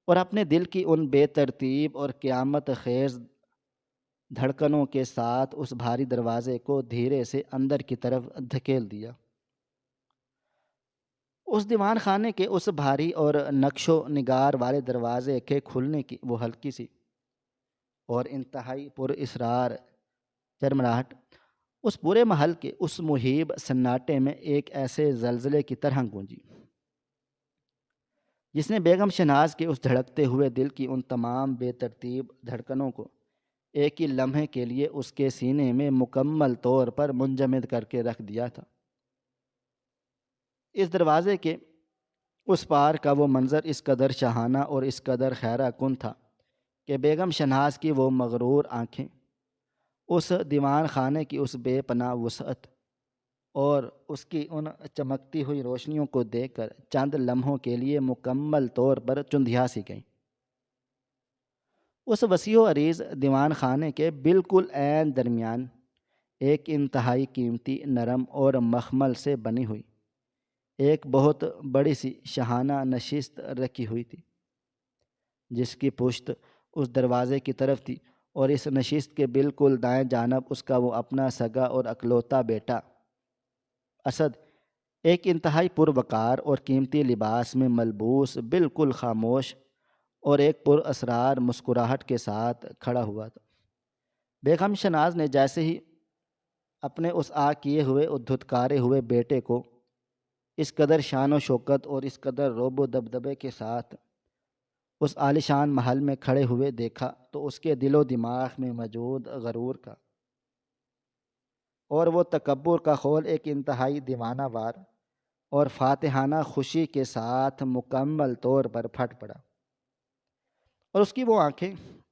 اور اپنے دل کی ان بے ترتیب اور قیامت خیز دھڑکنوں کے ساتھ اس بھاری دروازے کو دھیرے سے اندر کی طرف دھکیل دیا۔ اس دیوان خانے کے اس بھاری اور نقش و نگار والے دروازے کے کھلنے کی وہ ہلکی سی اور انتہائی پر اسرار چرمراہٹ اس پورے محل کے اس مہیب سناٹے میں ایک ایسے زلزلے کی طرح گونجی جس نے بیگم شہناز کے اس دھڑکتے ہوئے دل کی ان تمام بے ترتیب دھڑکنوں کو ایک ہی لمحے کے لیے اس کے سینے میں مکمل طور پر منجمد کر کے رکھ دیا تھا۔ اس دروازے کے اس پار کا وہ منظر اس قدر شاہانہ اور اس قدر خیرہ کن تھا کہ بیگم شہناز کی وہ مغرور آنکھیں اس دیوان خانے کی اس بے پناہ وسعت اور اس کی ان چمکتی ہوئی روشنیوں کو دیکھ کر چند لمحوں کے لیے مکمل طور پر چندھیا سی گئیں۔ اس وسیع و عریض دیوان خانے کے بالکل عین درمیان ایک انتہائی قیمتی نرم اور مخمل سے بنی ہوئی ایک بہت بڑی سی شاہانہ نشست رکھی ہوئی تھی، جس کی پشت اس دروازے کی طرف تھی، اور اس نشست کے بالکل دائیں جانب اس کا وہ اپنا سگا اور اکلوتا بیٹا اسد ایک انتہائی پروقار اور قیمتی لباس میں ملبوس بالکل خاموش اور ایک پر اسرار مسکراہٹ کے ساتھ کھڑا ہوا تھا۔ بیگم شہناز نے جیسے ہی اپنے اس کیے ہوئے اور دھتکارے ہوئے بیٹے کو اس قدر شان و شوکت اور اس قدر رعب و دبدبے کے ساتھ اس عالیشان محل میں کھڑے ہوئے دیکھا تو اس کے دل و دماغ میں موجود غرور کا اور وہ تکبر کا خول ایک انتہائی دیوانہ وار اور فاتحانہ خوشی کے ساتھ مکمل طور پر پھٹ پڑا، اور اس کی وہ آنکھیں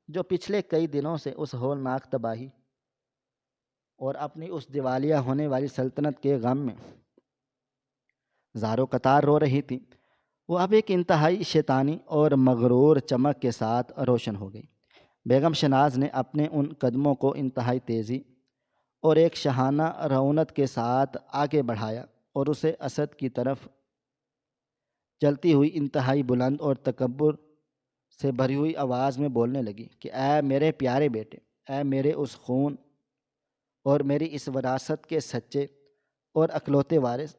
جو پچھلے کئی دنوں سے اس ہولناک تباہی اور اپنی اس دیوالیہ ہونے والی سلطنت کے غم میں زاروں قطار رو رہی تھی، وہ اب ایک انتہائی شیطانی اور مغرور چمک کے ساتھ روشن ہو گئی۔ بیگم شہناز نے اپنے ان قدموں کو انتہائی تیزی اور ایک شاہانہ رعونت کے ساتھ آگے بڑھایا اور اسے اسد کی طرف چلتی ہوئی انتہائی بلند اور تکبر سے بھری ہوئی آواز میں بولنے لگی کہ اے میرے پیارے بیٹے، اے میرے اس خون اور میری اس وراثت کے سچے اور اکلوتے وارث،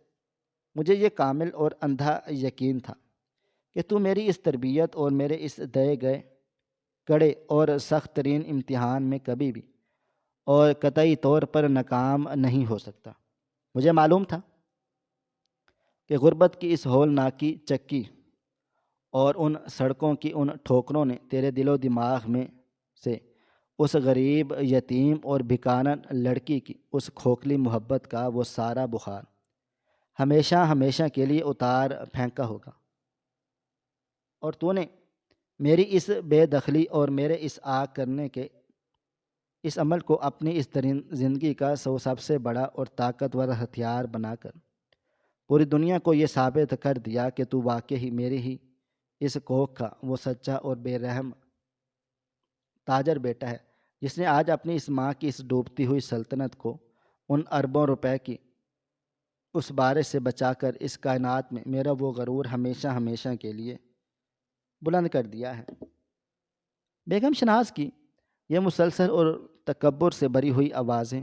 مجھے یہ کامل اور اندھا یقین تھا کہ تو میری اس تربیت اور میرے اس دے گئے کڑے اور سخت ترین امتحان میں کبھی بھی اور قطعی طور پر ناکام نہیں ہو سکتا۔ مجھے معلوم تھا کہ غربت کی اس ہولناکی چکی اور ان سڑکوں کی ان ٹھوکروں نے تیرے دل و دماغ میں سے اس غریب یتیم اور بھکارن لڑکی کی اس کھوکھلی محبت کا وہ سارا بخار ہمیشہ ہمیشہ کے لیے اتار پھینکا ہوگا، اور تو نے میری اس بے دخلی اور میرے اس آگ کرنے کے اس عمل کو اپنی اس زندگی کا سب سے بڑا اور طاقتور ہتھیار بنا کر پوری دنیا کو یہ ثابت کر دیا کہ تو واقعی میری ہی اس کوکھ کا وہ سچا اور بے رحم تاجر بیٹا ہے، جس نے آج اپنی اس ماں کی اس ڈوبتی ہوئی سلطنت کو ان اربوں روپے کی اس بارش سے بچا کر اس کائنات میں میرا وہ غرور ہمیشہ ہمیشہ کے لیے بلند کر دیا ہے۔ بیگم شہناز کی یہ مسلسل اور تکبر سے بھری ہوئی آوازیں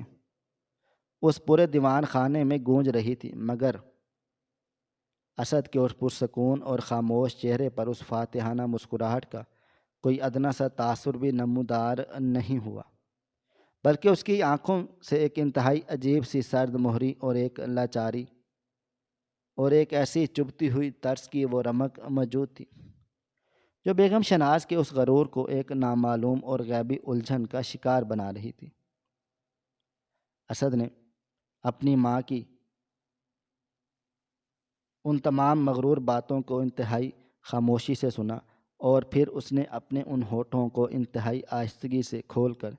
اس پورے دیوان خانے میں گونج رہی تھی، مگر اسد کے اس پرسکون اور خاموش چہرے پر اس فاتحانہ مسکراہٹ کا کوئی ادنا سا تاثر بھی نمودار نہیں ہوا، بلکہ اس کی آنکھوں سے ایک انتہائی عجیب سی سرد مہری اور ایک لاچاری اور ایک ایسی چبھتی ہوئی ترس کی وہ رمق موجود تھی جو بیگم شہناز کے اس غرور کو ایک نامعلوم اور غیبی الجھن کا شکار بنا رہی تھی۔ اسد نے اپنی ماں کی ان تمام مغرور باتوں کو انتہائی خاموشی سے سنا، اور پھر اس نے اپنے ان ہونٹوں کو انتہائی آہستگی سے کھول کر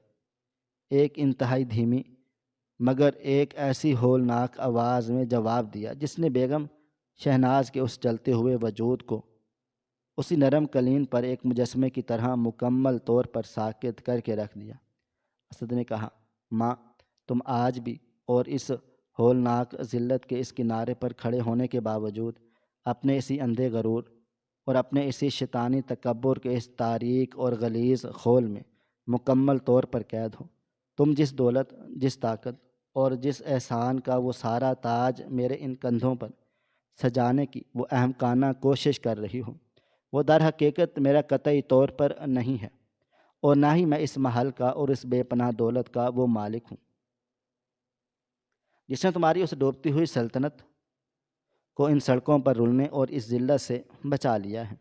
ایک انتہائی دھیمی مگر ایک ایسی ہولناک آواز میں جواب دیا جس نے بیگم شہناز کے اس جلتے ہوئے وجود کو اسی نرم قلین پر ایک مجسمے کی طرح مکمل طور پر ساکت کر کے رکھ دیا۔ اسد نے کہا، ماں، تم آج بھی اور اس ہولناک ذلت کے اس کنارے پر کھڑے ہونے کے باوجود اپنے اسی اندھے غرور اور اپنے اسی شیطانی تکبر کے اس تاریک اور غلیظ خول میں مکمل طور پر قید ہو۔ تم جس دولت، جس طاقت اور جس احسان کا وہ سارا تاج میرے ان کندھوں پر سجانے کی وہ احمقانہ کوشش کر رہی ہو، وہ در حقیقت میرا قطعی طور پر نہیں ہے، اور نہ ہی میں اس محل کا اور اس بے پناہ دولت کا وہ مالک ہوں جس نے تمہاری اس ڈوبتی ہوئی سلطنت کو ان سڑکوں پر رلنے اور اس ذلت سے بچا لیا ہے۔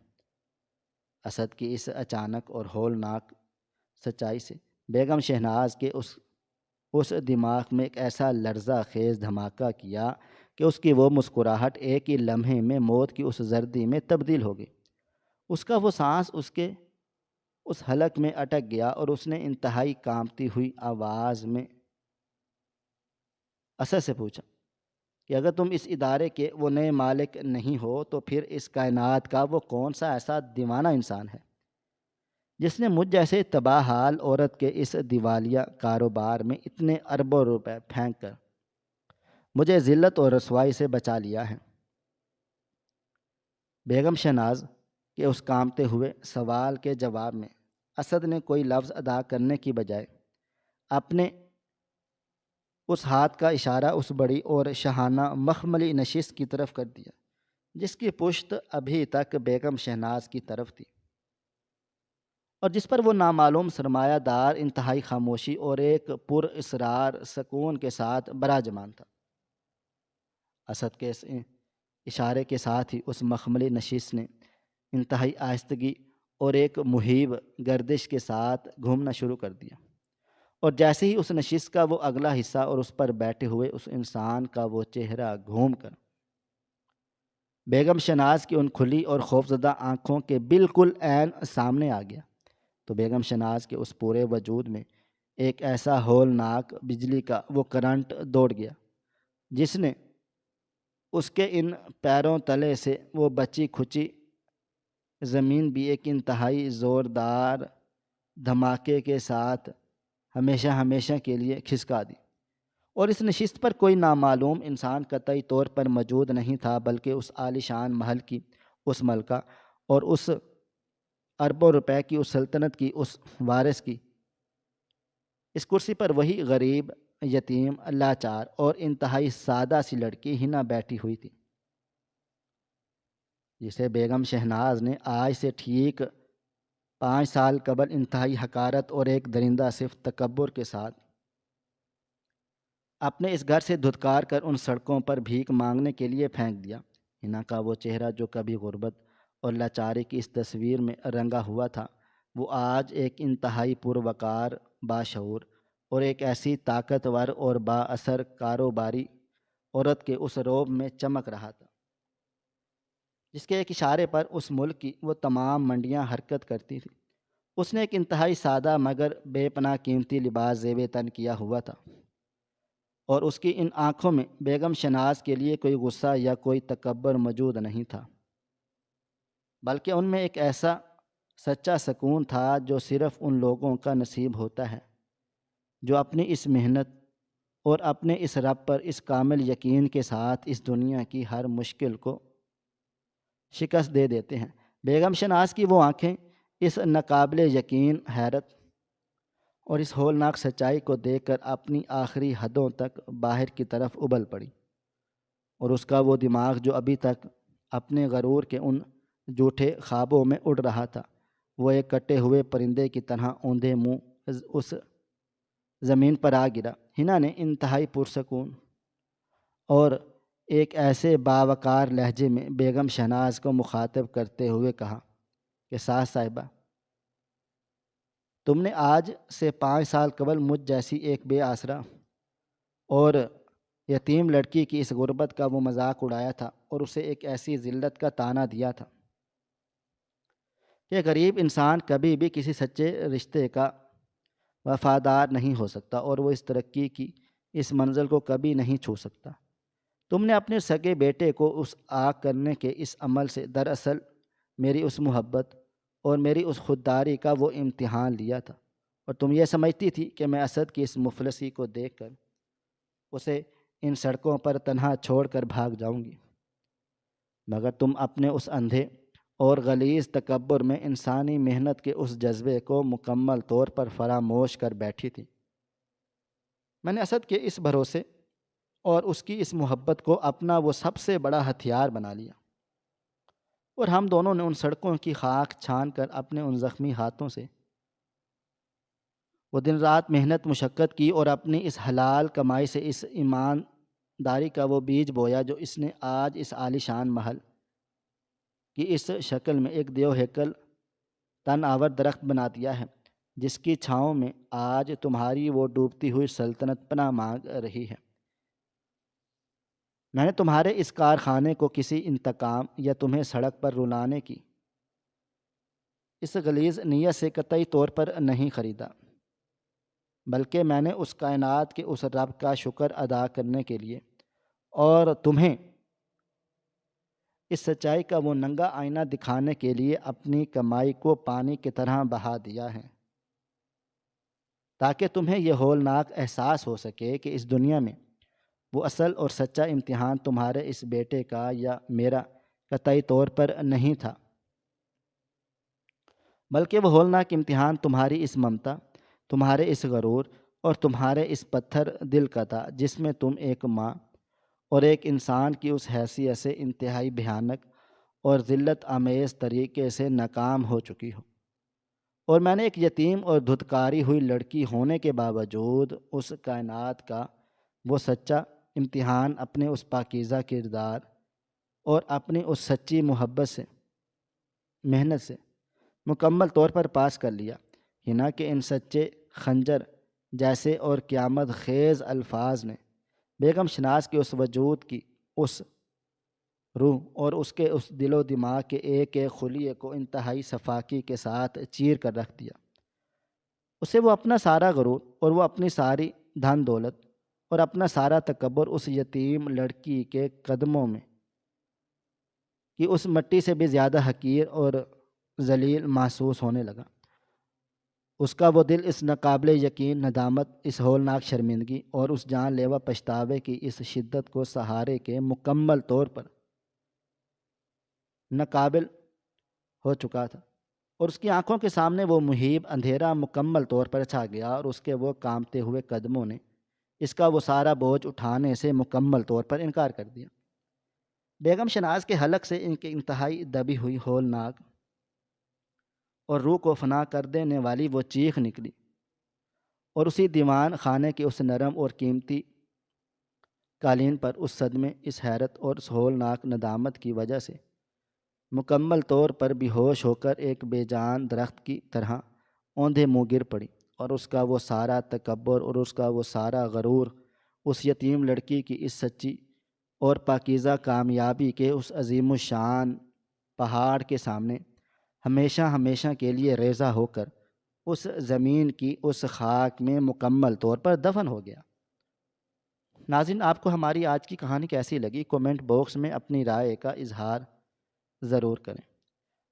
اسد کی اس اچانک اور ہولناک سچائی سے بیگم شہناز کے اس دماغ میں ایک ایسا لرزہ خیز دھماکہ کیا کہ اس کی وہ مسکراہٹ ایک ہی لمحے میں موت کی اس زردی میں تبدیل ہو گئی۔ اس کا وہ سانس اس حلق میں اٹک گیا اور اس نے انتہائی کانپتی ہوئی آواز میں اسد سے پوچھا کہ اگر تم اس ادارے کے وہ نئے مالک نہیں ہو تو پھر اس کائنات کا وہ کون سا ایسا دیوانہ انسان ہے جس نے مجھ جیسے تباہ حال عورت کے اس دیوالیہ کاروبار میں اتنے اربوں روپے پھینک کر مجھے ذلت اور رسوائی سے بچا لیا ہے؟ بیگم شہناز کے اس کانپتے ہوئے سوال کے جواب میں اسد نے کوئی لفظ ادا کرنے کی بجائے اپنے اس ہاتھ کا اشارہ اس بڑی اور شاہانہ مخملی نشست کی طرف کر دیا جس کی پشت ابھی تک بیگم شہناز کی طرف تھی اور جس پر وہ نامعلوم سرمایہ دار انتہائی خاموشی اور ایک پر اسرار سکون کے ساتھ براجمان تھا۔ اسد کے اس اشارے کے ساتھ ہی اس مخملی نشست نے انتہائی آہستگی اور ایک مہیب گردش کے ساتھ گھومنا شروع کر دیا، اور جیسے ہی اس نشست کا وہ اگلا حصہ اور اس پر بیٹھے ہوئے اس انسان کا وہ چہرہ گھوم کر بیگم شہناز کی ان کھلی اور خوفزدہ آنکھوں کے بالکل عین سامنے آ گیا تو بیگم شہناز کے اس پورے وجود میں ایک ایسا ہولناک بجلی کا وہ کرنٹ دوڑ گیا جس نے اس کے ان پیروں تلے سے وہ بچی کھچی زمین بھی ایک انتہائی زوردار دھماکے کے ساتھ ہمیشہ ہمیشہ کے لیے کھسکا دی، اور اس نشست پر کوئی نامعلوم انسان قطعی طور پر موجود نہیں تھا بلکہ اس عالیشان محل کی اس ملکہ اور اس اربوں روپے کی اس سلطنت کی اس وارث کی اس کرسی پر وہی غریب، یتیم، لاچار اور انتہائی سادہ سی لڑکی ہنا بیٹھی ہوئی تھی جسے بیگم شہناز نے آج سے ٹھیک 5 سال قبل انتہائی حقارت اور ایک درندہ صفت تکبر کے ساتھ اپنے اس گھر سے دھتکار کر ان سڑکوں پر بھیک مانگنے کے لیے پھینک دیا۔ ہنا کا وہ چہرہ جو کبھی غربت اور لاچاری کی اس تصویر میں رنگا ہوا تھا، وہ آج ایک انتہائی پروقار، باشعور اور ایک ایسی طاقتور اور با اثر کاروباری عورت کے اس روب میں چمک رہا تھا جس کے ایک اشارے پر اس ملک کی وہ تمام منڈیاں حرکت کرتی تھیں۔ اس نے ایک انتہائی سادہ مگر بے پناہ قیمتی لباس زیب تن کیا ہوا تھا، اور اس کی ان آنکھوں میں بیگم شہناز کے لیے کوئی غصہ یا کوئی تکبر موجود نہیں تھا، بلکہ ان میں ایک ایسا سچا سکون تھا جو صرف ان لوگوں کا نصیب ہوتا ہے جو اپنی اس محنت اور اپنے اس رب پر اس کامل یقین کے ساتھ اس دنیا کی ہر مشکل کو شکست دے دیتے ہیں۔ بیگم شہناز کی وہ آنکھیں اس ناقابل یقین حیرت اور اس ہولناک سچائی کو دیکھ کر اپنی آخری حدوں تک باہر کی طرف ابل پڑی، اور اس کا وہ دماغ جو ابھی تک اپنے غرور کے ان جھوٹے خوابوں میں اڑ رہا تھا، وہ ایک کٹے ہوئے پرندے کی طرح اوندھے منہ اس زمین پر آ گرا۔ ہنا نے انتہائی پرسکون اور ایک ایسے باوقار لہجے میں بیگم شہناز کو مخاطب کرتے ہوئے کہا کہ ساس صاحبہ، تم نے آج سے 5 سال قبل مجھ جیسی ایک بے آسرا اور یتیم لڑکی کی اس غربت کا وہ مذاق اڑایا تھا اور اسے ایک ایسی ذلت کا طعنہ دیا تھا کہ غریب انسان کبھی بھی کسی سچے رشتے کا وفادار نہیں ہو سکتا اور وہ اس ترقی کی اس منزل کو کبھی نہیں چھو سکتا۔ تم نے اپنے سگے بیٹے کو اس آگ کرنے کے اس عمل سے دراصل میری اس محبت اور میری اس خودداری کا وہ امتحان لیا تھا، اور تم یہ سمجھتی تھی کہ میں اسد کی اس مفلسی کو دیکھ کر اسے ان سڑکوں پر تنہا چھوڑ کر بھاگ جاؤں گی، مگر تم اپنے اس اندھے اور غلیظ تکبر میں انسانی محنت کے اس جذبے کو مکمل طور پر فراموش کر بیٹھی تھی۔ میں نے اسد کے اس بھروسے اور اس کی اس محبت کو اپنا وہ سب سے بڑا ہتھیار بنا لیا، اور ہم دونوں نے ان سڑکوں کی خاک چھان کر اپنے ان زخمی ہاتھوں سے وہ دن رات محنت مشقت کی اور اپنی اس حلال کمائی سے اس ایمانداری کا وہ بیج بویا جو اس نے آج اس عالیشان محل کی اس شکل میں ایک دیو ہیکل تن آور درخت بنا دیا ہے جس کی چھاؤں میں آج تمہاری وہ ڈوبتی ہوئی سلطنت پناہ مانگ رہی ہے۔ میں نے تمہارے اس کارخانے کو کسی انتقام یا تمہیں سڑک پر رلانے کی اس غلیظ نیت سے قطعی طور پر نہیں خریدا، بلکہ میں نے اس کائنات کے اس رب کا شکر ادا کرنے کے لیے اور تمہیں اس سچائی کا وہ ننگا آئینہ دکھانے کے لیے اپنی کمائی کو پانی کی طرح بہا دیا ہے، تاکہ تمہیں یہ ہولناک احساس ہو سکے کہ اس دنیا میں وہ اصل اور سچا امتحان تمہارے اس بیٹے کا یا میرا قطعی طور پر نہیں تھا، بلکہ وہ ہولناک امتحان تمہاری اس ممتا، تمہارے اس غرور اور تمہارے اس پتھر دل کا تھا، جس میں تم ایک ماں اور ایک انسان کی اس حیثیت سے انتہائی بھیانک اور ذلت آمیز طریقے سے ناکام ہو چکی ہو، اور میں نے ایک یتیم اور دھتکاری ہوئی لڑکی ہونے کے باوجود اس کائنات کا وہ سچا امتحان اپنے اس پاکیزہ کردار اور اپنی اس سچی محبت سے، محنت سے مکمل طور پر پاس کر لیا، ہی نہ کہ ان سچے خنجر جیسے اور قیامت خیز الفاظ نے بیگم شناز کے اس وجود کی اس روح اور اس کے اس دل و دماغ کے ایک ایک خلیے کو انتہائی صفاکی کے ساتھ چیر کر رکھ دیا۔ اسے وہ اپنا سارا غرور اور وہ اپنی ساری دھن دولت اور اپنا سارا تکبر اس یتیم لڑکی کے قدموں میں کہ اس مٹی سے بھی زیادہ حقیر اور ذلیل محسوس ہونے لگا۔ اس کا وہ دل اس ناقابل یقین ندامت، اس ہولناک شرمندگی اور اس جان لیوا پچھتاوے کی اس شدت کو سہارے کے مکمل طور پر ناقابل ہو چکا تھا، اور اس کی آنکھوں کے سامنے وہ مہیب اندھیرا مکمل طور پر چھا گیا، اور اس کے وہ کانپتے ہوئے قدموں نے اس کا وہ سارا بوجھ اٹھانے سے مکمل طور پر انکار کر دیا۔ بیگم شناز کے حلق سے ان کی انتہائی دبی ہوئی ہولناک اور روح کو فنا کر دینے والی وہ چیخ نکلی، اور اسی دیوان خانے کے اس نرم اور قیمتی قالین پر اس صدمے، اس حیرت اور اس ہولناک ندامت کی وجہ سے مکمل طور پر بے ہوش ہو کر ایک بے جان درخت کی طرح اوندھے منہ گر پڑی، اور اس کا وہ سارا تکبر اور اس کا وہ سارا غرور اس یتیم لڑکی کی اس سچی اور پاکیزہ کامیابی کے اس عظیم الشان پہاڑ کے سامنے ہمیشہ ہمیشہ کے لیے ریزہ ہو کر اس زمین کی اس خاک میں مکمل طور پر دفن ہو گیا۔ ناظرین، آپ کو ہماری آج کی کہانی کیسی لگی؟ کومنٹ باکس میں اپنی رائے کا اظہار ضرور کریں۔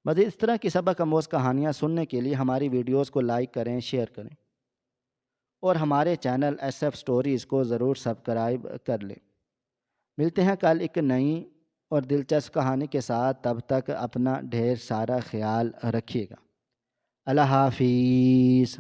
مزید اس طرح کی سبق آموز کہانیاں سننے کے لیے ہماری ویڈیوز کو لائک کریں، شیئر کریں، اور ہمارے چینل ایس ایف سٹوریز کو ضرور سبسکرائب کر لیں۔ ملتے ہیں کل ایک نئی اور دلچسپ کہانی کے ساتھ، تب تک اپنا ڈھیر سارا خیال رکھیے گا۔ اللہ حافظ۔